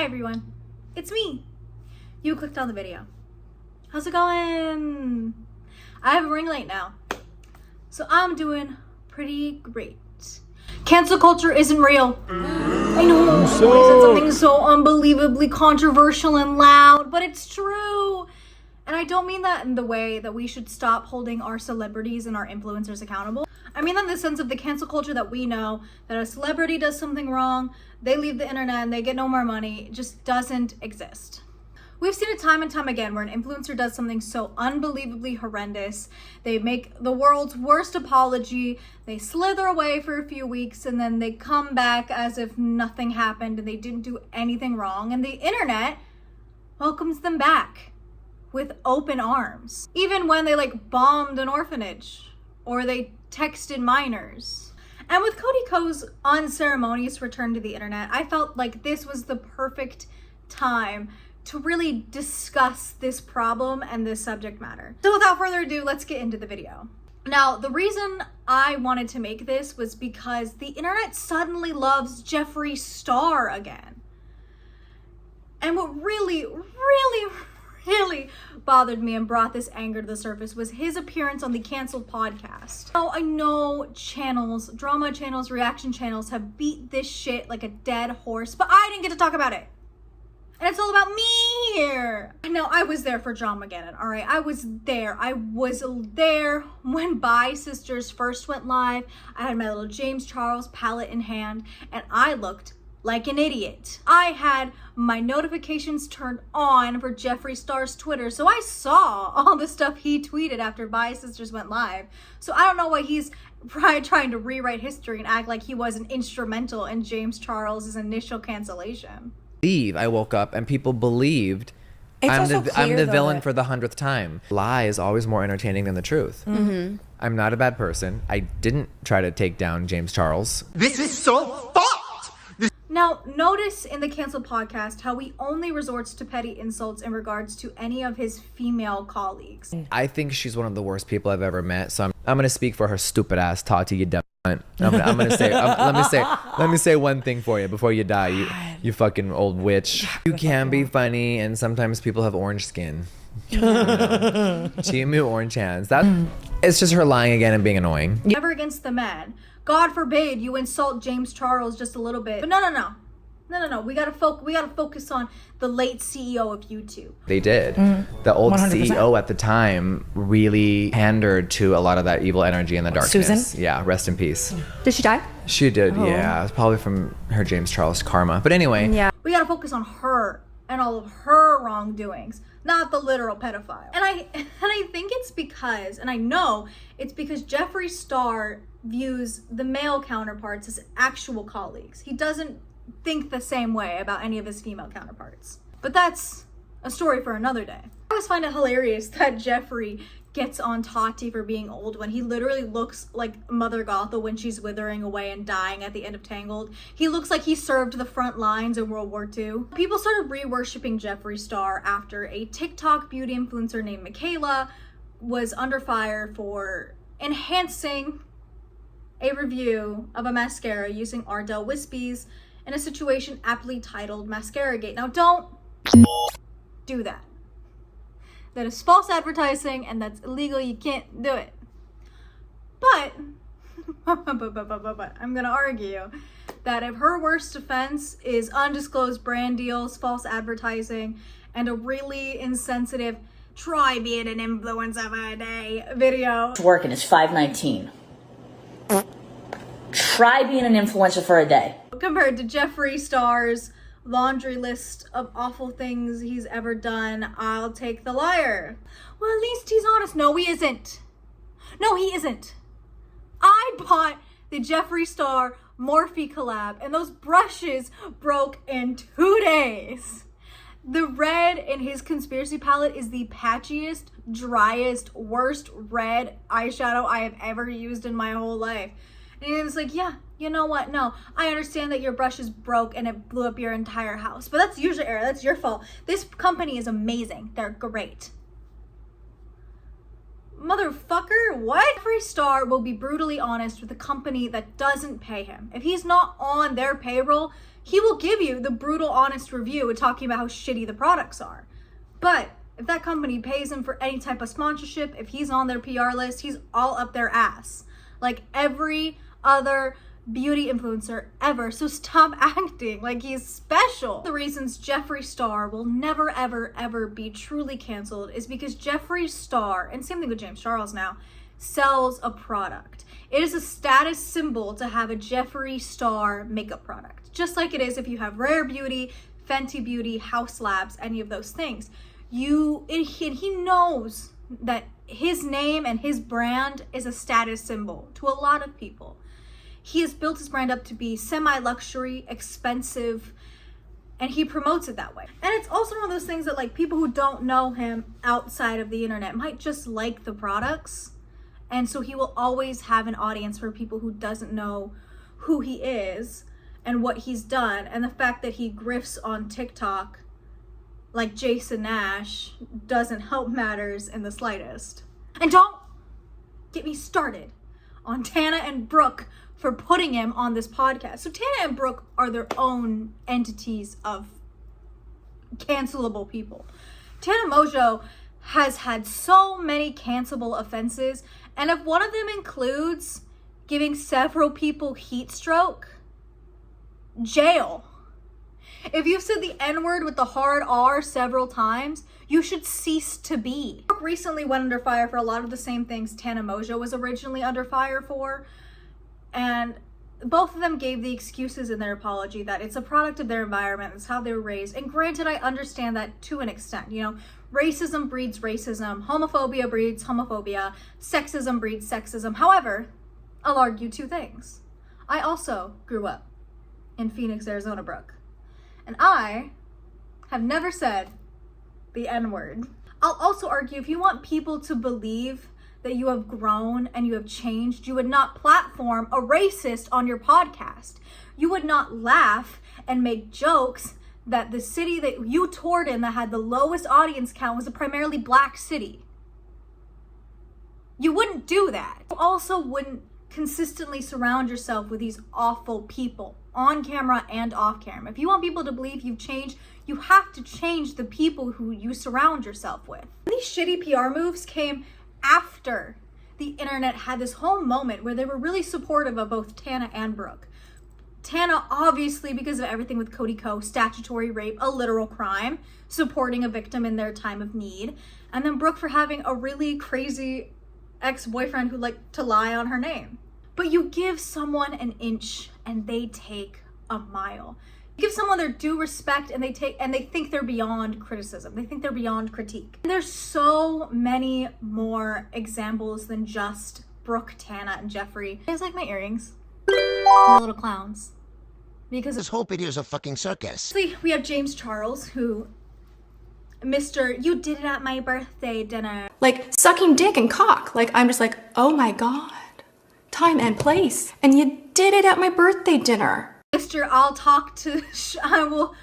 Hi everyone, it's me. You clicked on the video. How's it going? I have a ring light now, so I'm doing pretty great. Cancel culture isn't real. I know, I said something so unbelievably controversial and loud, but it's true. And I don't mean that in the way that we should stop holding our celebrities and our influencers accountable. I mean that in the sense of the cancel culture that we know, that a celebrity does something wrong, they leave the internet and they get no more money. It just doesn't exist. We've seen it time and time again where an influencer does something so unbelievably horrendous. They make the world's worst apology, they slither away for a few weeks, and then they come back as if nothing happened and they didn't do anything wrong. And the internet welcomes them back with open arms. Even when they bombed an orphanage or they texted minors. And with Cody Ko's unceremonious return to the internet, I felt like this was the perfect time to really discuss this problem and this subject matter. So without further ado, let's get into the video. Now, the reason I wanted to make this was because the internet suddenly loves Jeffree Star again. And what really bothered me and brought this anger to the surface was his appearance on the Canceled podcast. Now, I know channels, drama channels, reaction channels have beat this shit like a dead horse, but I didn't get to talk about it. And it's all about me here. Now, I was there for Dramageddon, all right? I was there when Bi Sisters first went live. I had my little James Charles palette in hand, and I looked like an idiot. I had my notifications turned on for Jeffree Star's Twitter, so I saw all the stuff he tweeted after Bi Sisters went live. So I don't know why he's trying to rewrite history and act like he wasn't instrumental in James Charles' initial cancellation. I woke up and people believed I'm the villain for the 100th time. Lie is always more entertaining than the truth. Mm-hmm. I'm not a bad person. I didn't try to take down James Charles. This is so fucked! Now, notice in the Canceled podcast how he only resorts to petty insults in regards to any of his female colleagues. I think she's one of the worst people I've ever met, so I'm gonna speak for her stupid ass, Tati, you dumb cunt. I'm gonna say, let me say one thing for you before you die, you fucking old witch. You can be funny, and sometimes people have orange skin. Timu orange hands. It's just her lying again and being annoying. Never against the man. God forbid you insult James Charles just a little bit. But no. We gotta focus on the late CEO of YouTube. They did. The old 100%. CEO at the time really pandered to a lot of that evil energy and the darkness. Susan? Yeah, rest in peace. Did she die? She did, yeah. It was probably from her James Charles karma. But anyway. Yeah. We gotta focus on her and all of her wrongdoings, not the literal pedophile. And I think it's because, and I know it's because Jeffree Star views the male counterparts as actual colleagues. He doesn't think the same way about any of his female counterparts. But that's a story for another day. I always find it hilarious that Jeffree gets on Tati for being old when he literally looks like Mother Gothel when she's withering away and dying at the end of Tangled. He looks like he served the front lines in World War II. People started re-worshipping Jeffree Star after a TikTok beauty influencer named Michaela was under fire for enhancing a review of a mascara using Ardell Wispies in a situation aptly titled Mascara Gate. Now, don't do that. That is false advertising and that's illegal. You can't do it. But I'm gonna argue that if her worst offense is undisclosed brand deals, false advertising, and a really insensitive try being an influencer for a day video. It's working, it's 519. Try being an influencer for a day. Compared to Jeffree Star's laundry list of awful things he's ever done, I'll take the liar. Well, at least he's honest. No, he isn't. No, he isn't. I bought the Jeffree Star Morphe collab and those brushes broke in 2 days. The red in his conspiracy palette is the patchiest, driest, worst red eyeshadow I have ever used in my whole life. And he was like, yeah, you know what? No, I understand that your brush is broke and it blew up your entire house, but that's usually error. That's your fault. This company is amazing. They're great. Motherfucker, what? Jeffree Star will be brutally honest with a company that doesn't pay him. If he's not on their payroll, he will give you the brutal, honest review and talking about how shitty the products are. But if that company pays him for any type of sponsorship, if he's on their PR list, he's all up their ass. Like every other beauty influencer ever. So stop acting like he's special. The reasons Jeffree Star will never, ever, ever be truly canceled is because Jeffree Star, and same thing with James Charles now, sells a product. It is a status symbol to have a Jeffree Star makeup product. Just like it is if you have Rare Beauty, Fenty Beauty, Haus Labs, any of those things. He knows that his name and his brand is a status symbol to a lot of people. He has built his brand up to be semi-luxury, expensive, and he promotes it that way. And it's also one of those things that like people who don't know him outside of the internet might just like the products. And so he will always have an audience for people who doesn't know who he is and what he's done. And the fact that he grifts on TikTok like Jason Nash doesn't help matters in the slightest. And don't get me started on Tana and Brooke for putting him on this podcast. So Tana and Brooke are their own entities of cancelable people. Tana Mongeau has had so many cancelable offenses, and if one of them includes giving several people heat stroke, jail. If you've said the N-word with the hard R several times, you should cease to be. Brooke recently went under fire for a lot of the same things Tana Mongeau was originally under fire for. And both of them gave the excuses in their apology that it's a product of their environment, it's how they were raised. And granted, I understand that to an extent. You know, racism breeds racism, homophobia breeds homophobia, sexism breeds sexism. However, I'll argue two things. I also grew up in Phoenix, Arizona, Brooke. And I have never said the N-word. I'll also argue if you want people to believe that you have grown and you have changed, you would not platform a racist on your podcast. You would not laugh and make jokes that the city that you toured in that had the lowest audience count was a primarily black city. You wouldn't do that. You also wouldn't consistently surround yourself with these awful people on camera and off camera. If you want people to believe you've changed, you have to change the people who you surround yourself with. These shitty PR moves came after the internet had this whole moment where they were really supportive of both Tana and Brooke. Tana, obviously, because of everything with Cody Ko, statutory rape, a literal crime, supporting a victim in their time of need. And then Brooke for having a really crazy ex-boyfriend who liked to lie on her name. But you give someone an inch and they take a mile. You give someone their due respect and they think they're beyond criticism. They think they're beyond critique. And there's so many more examples than just Brooke, Tana, and Jeffree. You guys like my earrings? They're little clowns. Because This whole video is a fucking circus. we have James Charles, who, Mr. You did it at my birthday dinner. Like sucking dick and cock. Like I'm just like, oh my God, time and place. And you did it at my birthday dinner. Mr. I will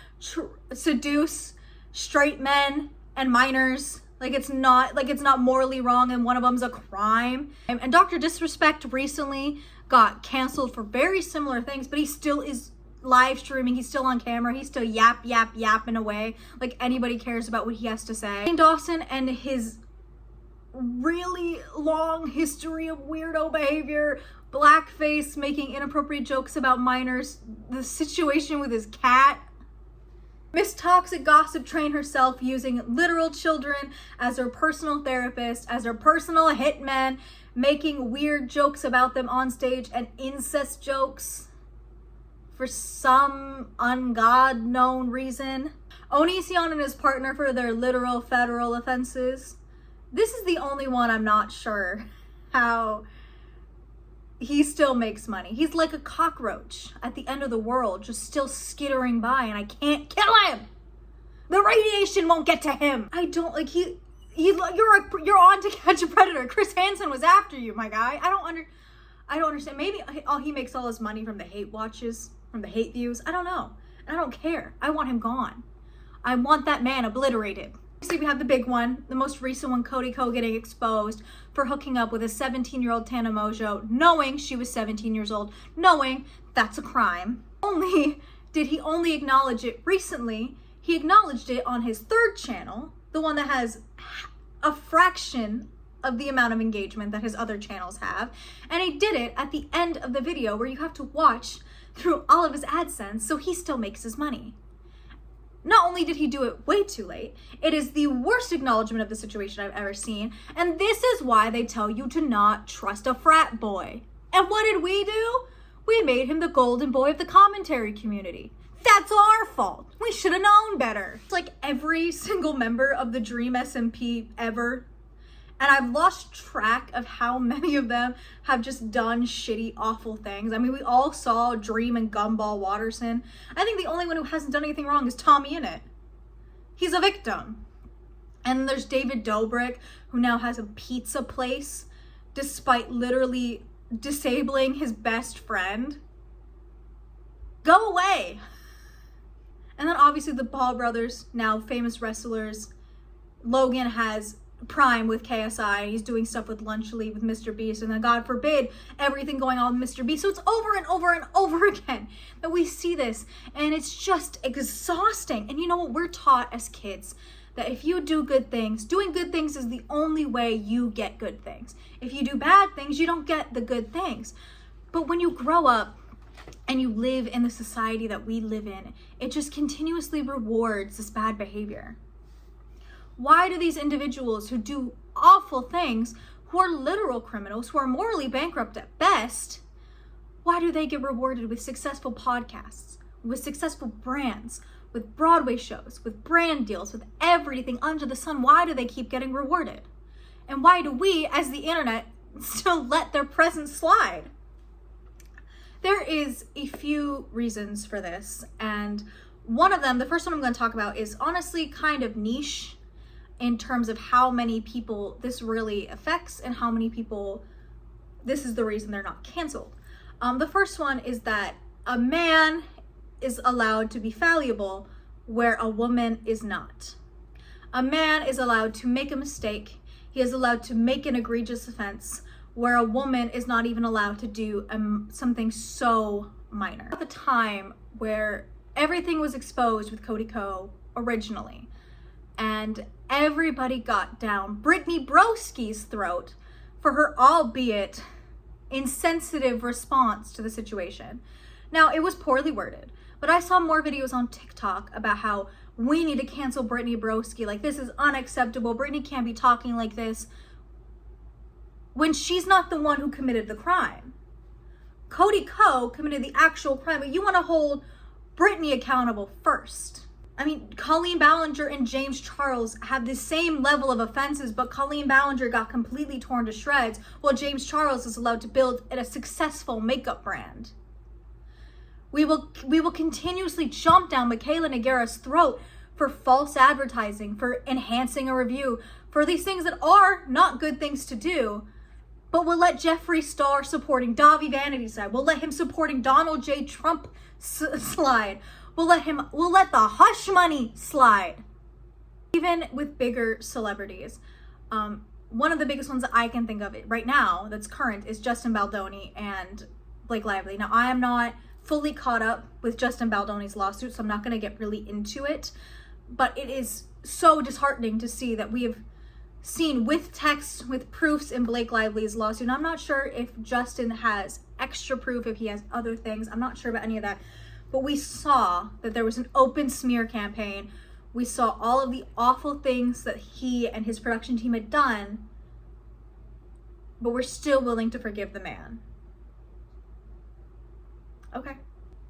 seduce straight men and minors. Like it's not morally wrong and one of them's a crime. And Dr. Disrespect recently got canceled for very similar things, but he still is live streaming. He's still on camera. He's still yapping away like anybody cares about what he has to say. Shane Dawson and his really long history of weirdo behavior, blackface, making inappropriate jokes about minors, the situation with his cat. Miss Toxic Gossip Train herself using literal children as her personal therapist, as her personal hitman, making weird jokes about them on stage and incest jokes for some ungod known reason. Onision and his partner for their literal federal offenses. This is the only one I'm not sure how he still makes money. He's like a cockroach at the end of the world, just still skittering by, and I can't kill him. The radiation won't get to him. I don't like you're on To Catch a Predator. Chris Hansen was after you, my guy. I don't understand. Maybe he makes all his money from the hate watches, from the hate views. I don't know. And I don't care. I want him gone. I want that man obliterated. See, we have the big one, the most recent one, Cody Ko getting exposed for hooking up with a 17-year-old Tana Mongeau, knowing she was 17 years old, knowing that's a crime. Only did he only acknowledge it recently. He acknowledged it on his third channel, the one that has a fraction of the amount of engagement that his other channels have. And he did it at the end of the video where you have to watch through all of his AdSense, so he still makes his money. Not only did he do it way too late, it is the worst acknowledgement of the situation I've ever seen. And this is why they tell you to not trust a frat boy. And what did we do? We made him the golden boy of the commentary community. That's our fault. We should have known better. It's like every single member of the Dream SMP ever. And I've lost track of how many of them have just done shitty, awful things. I mean, we all saw Dream and Gumball Watterson. I think the only one who hasn't done anything wrong is Tommy Innit. He's a victim. And then there's David Dobrik, who now has a pizza place, despite literally disabling his best friend. Go away. And then obviously the Paul brothers, now famous wrestlers. Logan has Prime with KSI. He's doing stuff with Lunch Elite with Mr. Beast. And then God forbid everything going on with Mr. Beast. So it's over and over and over again that we see this. And it's just exhausting. And you know what? We're taught as kids that if you do good things, doing good things is the only way you get good things. If you do bad things, you don't get the good things. But when you grow up and you live in the society that we live in, it just continuously rewards this bad behavior. Why do these individuals who do awful things, who are literal criminals, who are morally bankrupt at best, why do they get rewarded with successful podcasts, with successful brands, with Broadway shows, with brand deals, with everything under the sun? Why do they keep getting rewarded? And why do we, as the internet, still let their presence slide? There is a few reasons for this, and one of them, the first one I'm going to talk about, is honestly kind of niche in terms of how many people this really affects and how many people this is the reason they're not canceled. The first one is that a man is allowed to be fallible where a woman is not. A man is allowed to make a mistake. He is allowed to make an egregious offense where a woman is not even allowed to do something so minor. At the time where everything was exposed with Cody Ko originally, and everybody got down Brittany Broski's throat for her albeit insensitive response to the situation. Now, it was poorly worded, but I saw more videos on TikTok about how we need to cancel Brittany Broski. Like, this is unacceptable. Brittany can't be talking like this when she's not the one who committed the crime. Cody Ko committed the actual crime, but you want to hold Brittany accountable first. I mean, Colleen Ballinger and James Charles have the same level of offenses, but Colleen Ballinger got completely torn to shreds, while James Charles is allowed to build a successful makeup brand. We will continuously jump down Michaela Nogueira's throat for false advertising, for enhancing a review, for these things that are not good things to do, but we'll let Jeffree Star supporting Davi Vanity slide. We'll let him supporting Donald J. Trump slide. We'll let the hush money slide. Even with bigger celebrities, one of the biggest ones that I can think of right now that's current is Justin Baldoni and Blake Lively. Now, I am not fully caught up with Justin Baldoni's lawsuit, so I'm not going to get really into it, but it is so disheartening to see that we have seen with text, with proofs in Blake Lively's lawsuit. And I'm not sure if Justin has extra proof, if he has other things. I'm not sure about any of that. But we saw that there was an open smear campaign. We saw all of the awful things that he and his production team had done, but we're still willing to forgive the man. Okay.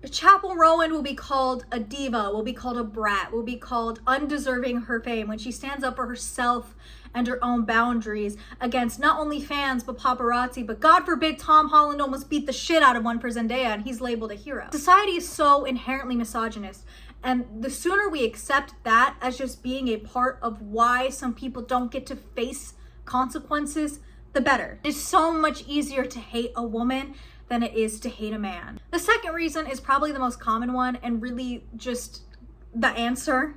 Chapel Rowan will be called a diva, will be called a brat, will be called undeserving her fame when she stands up for herself and her own boundaries against not only fans but paparazzi, but God forbid Tom Holland almost beat the shit out of one for Zendaya and he's labeled a hero. Society is so inherently misogynist, and the sooner we accept that as just being a part of why some people don't get to face consequences, the better. It's so much easier to hate a woman than it is to hate a man. The second reason is probably the most common one, and really just the answer,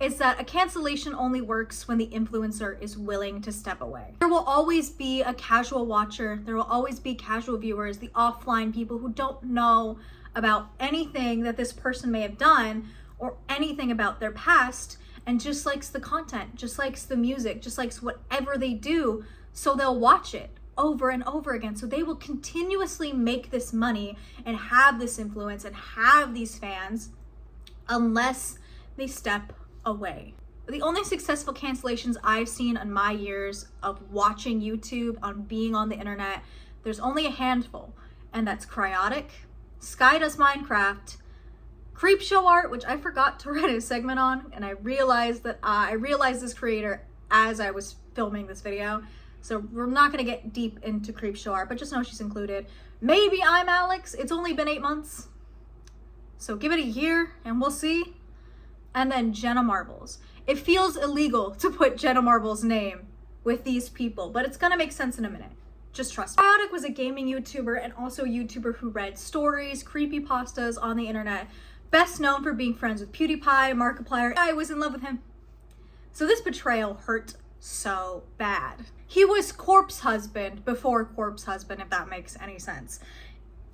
is that a cancellation only works when the influencer is willing to step away. There will always be a casual watcher, there will always be casual viewers, the offline people who don't know about anything that this person may have done or anything about their past, and just likes the content, just likes the music, just likes whatever they do. So they'll watch it over and over again. So they will continuously make this money and have this influence and have these fans unless they step away. The only successful cancellations I've seen in my years of watching YouTube, on being on the internet, there's only a handful, and that's Cryotic, Sky Does Minecraft, Creepshow Art, which I forgot to write a segment on, and I realized this creator as I was filming this video. So we're not gonna get deep into Creepshow Art, but just know she's included. Maybe I'm Alex. It's only been 8 months. So give it a year and we'll see. And then Jenna Marbles. It feels illegal to put Jenna Marbles' name with these people, but it's gonna make sense in a minute. Just trust me. Cryotic was a gaming YouTuber and also a YouTuber who read stories, creepypastas on the internet. Best known for being friends with PewDiePie, Markiplier. I was in love with him. So this betrayal hurt so bad. He was Corpse Husband before Corpse Husband, if that makes any sense.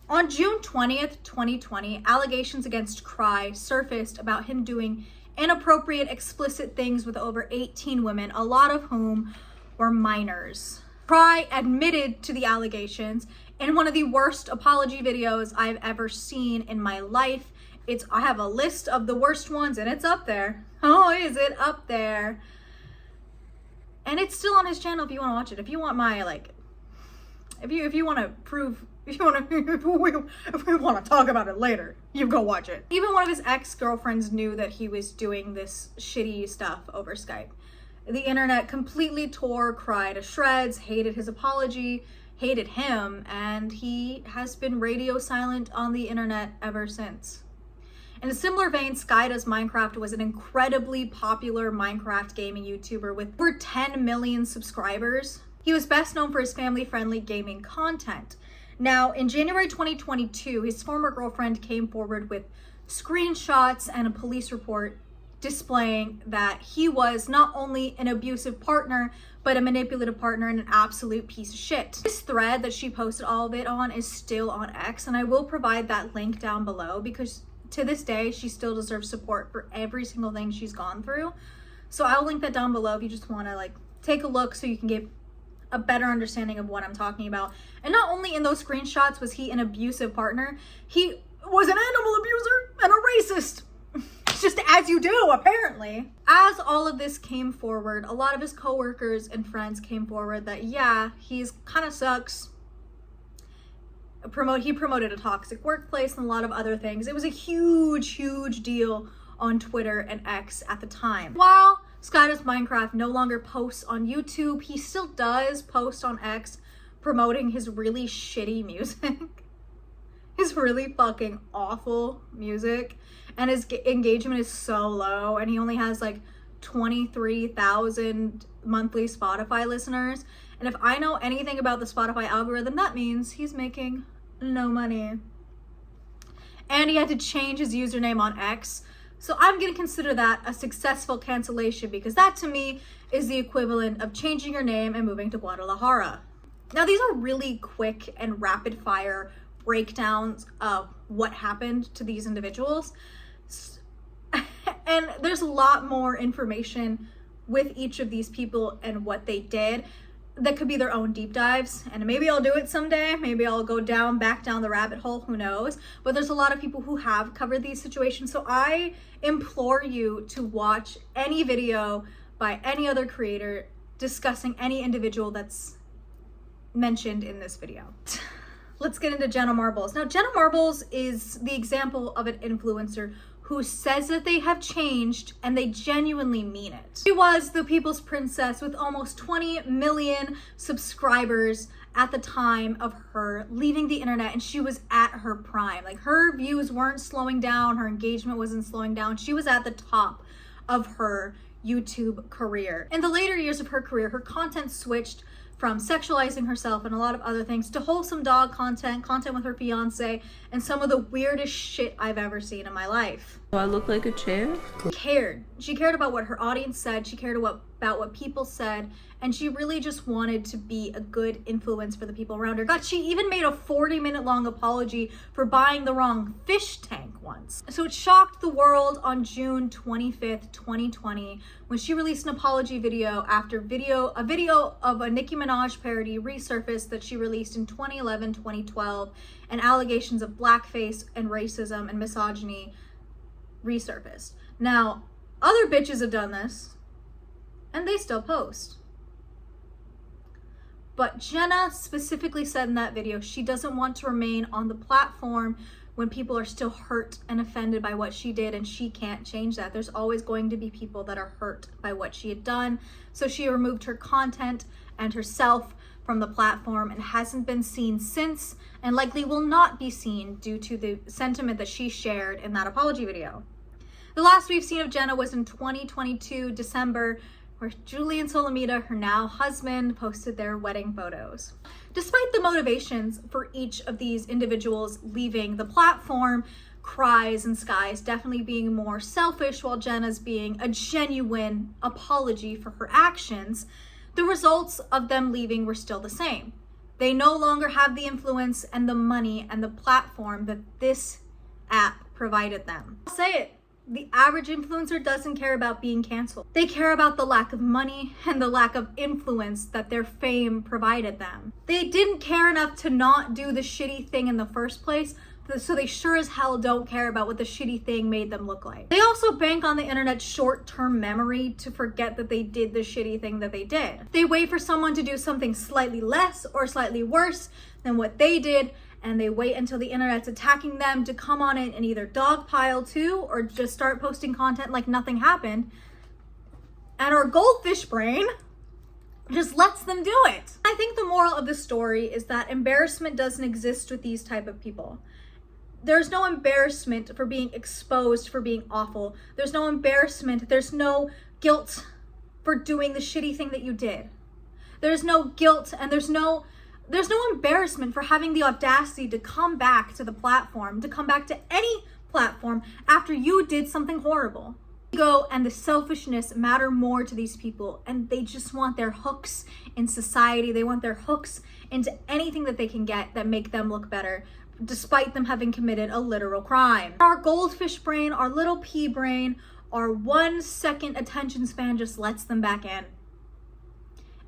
On June 20th, 2020, allegations against Cry surfaced about him doing inappropriate, explicit things with over 18 women, a lot of whom were minors. Cry admitted to the allegations in one of the worst apology videos I've ever seen in my life. I have a list of the worst ones and it's up there. Oh, is it up there? And it's still on his channel if you want to watch it. If you want my, if you want to prove, if we want to talk about it later, you go watch it. Even one of his ex-girlfriends knew that he was doing this shitty stuff over Skype. The internet completely tore Cry to shreds, hated his apology, hated him, and he has been radio silent on the internet ever since. In a similar vein, Sky Does Minecraft was an incredibly popular Minecraft gaming YouTuber with over 10 million subscribers. He was best known for his family-friendly gaming content. Now, in January 2022, his former girlfriend came forward with screenshots and a police report displaying that he was not only an abusive partner, but a manipulative partner and an absolute piece of shit. This thread that she posted all of it on is still on X, and I will provide that link down below because to this day, she still deserves support for every single thing she's gone through. So I'll link that down below if you just want to take a look so you can get a better understanding of what I'm talking about. And not only in those screenshots was he an abusive partner, he was an animal abuser and a racist. Just as you do, apparently. As all of this came forward, a lot of his coworkers and friends came forward that, yeah, he's kind of sucks. He promoted a toxic workplace and a lot of other things. It was a huge deal on Twitter and X at the time. While Sky Does Minecraft no longer posts on YouTube, he still does post on X promoting his really shitty music. His really fucking awful music. And his engagement is so low, and he only has 23,000 monthly Spotify listeners. And if I know anything about the Spotify algorithm, that means he's making no money. And he had to change his username on X. So I'm going to consider that a successful cancellation because that to me is the equivalent of changing your name and moving to Guadalajara. Now these are really quick and rapid fire breakdowns of what happened to these individuals. And there's a lot more information with each of these people and what they did that could be their own deep dives, and maybe I'll do it someday. Maybe I'll go back down the rabbit hole, who knows. But there's a lot of people who have covered these situations, so I implore you to watch any video by any other creator discussing any individual that's mentioned in this video. Let's get into Jenna Marbles. Now, Jenna Marbles is the example of an influencer who says that they have changed and they genuinely mean it. She was the people's princess with almost 20 million subscribers at the time of her leaving the internet, and she was at her prime. Her views weren't slowing down, her engagement wasn't slowing down. She was at the top of her YouTube career. In the later years of her career, her content switched from sexualizing herself and a lot of other things to wholesome dog content with her fiance, and some of the weirdest shit I've ever seen in my life. Do I look like a chair? She cared about what her audience said. She cared about what people said. And she really just wanted to be a good influence for the people around her. God, she even made a 40-minute long apology for buying the wrong fish tank once. So it shocked the world on June 25th, 2020, when she released an apology video after a video of a Nicki Minaj parody resurfaced that she released in 2011, 2012, and allegations of blackface and racism and misogyny resurfaced. Now, other bitches have done this, and they still post. But Jenna specifically said in that video she doesn't want to remain on the platform when people are still hurt and offended by what she did, and she can't change that. There's always going to be people that are hurt by what she had done. So she removed her content and herself from the platform and hasn't been seen since, and likely will not be seen due to the sentiment that she shared in that apology video. The last we've seen of Jenna was in 2022, December, where Julie and Solomita, her now husband, posted their wedding photos. Despite the motivations for each of these individuals leaving the platform, Cries and Skies definitely being more selfish while Jenna's being a genuine apology for her actions, the results of them leaving were still the same. They no longer have the influence and the money and the platform that this app provided them. I'll say it. The average influencer doesn't care about being canceled. They care about the lack of money and the lack of influence that their fame provided them. They didn't care enough to not do the shitty thing in the first place, so they sure as hell don't care about what the shitty thing made them look like. They also bank on the internet's short-term memory to forget that they did the shitty thing that they did. They wait for someone to do something slightly less or slightly worse than what they did, and they wait until the internet's attacking them to come on it and either dogpile too or just start posting content like nothing happened. And our goldfish brain just lets them do it. I think the moral of the story is that embarrassment doesn't exist with these type of people. There's no embarrassment for being exposed for being awful. There's no embarrassment. There's no guilt for doing the shitty thing that you did. There's no guilt and there's no embarrassment for having the audacity to come back to the platform, to come back to any platform after you did something horrible. Ego and the selfishness matter more to these people, and they just want their hooks in society. They want their hooks into anything that they can get that make them look better, despite them having committed a literal crime. Our goldfish brain, our little pea brain, our 1 second attention span just lets them back in.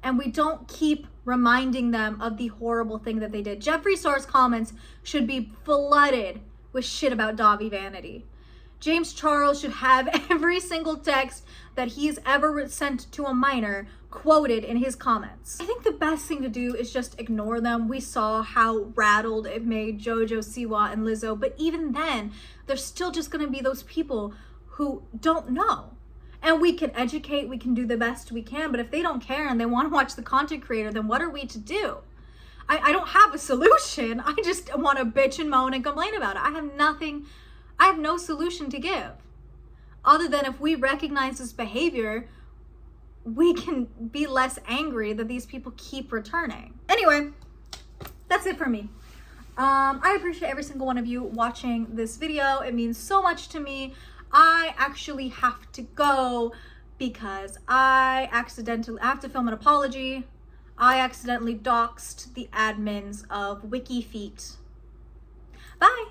And we don't keep reminding them of the horrible thing that they did. Jeffree Star's comments should be flooded with shit about Dahvie Vanity. James Charles should have every single text that he's ever sent to a minor quoted in his comments. I think the best thing to do is just ignore them. We saw how rattled it made JoJo Siwa and Lizzo, but even then, there's still just gonna be those people who don't know. And we can educate, we can do the best we can, but if they don't care and they want to watch the content creator, then what are we to do? I don't have a solution. I just want to bitch and moan and complain about it. I have no solution to give. Other than if we recognize this behavior, we can be less angry that these people keep returning. Anyway, that's it for me. I appreciate every single one of you watching this video. It means so much to me. I actually have to go because I have to film an apology. I accidentally doxed the admins of WikiFeet. Bye.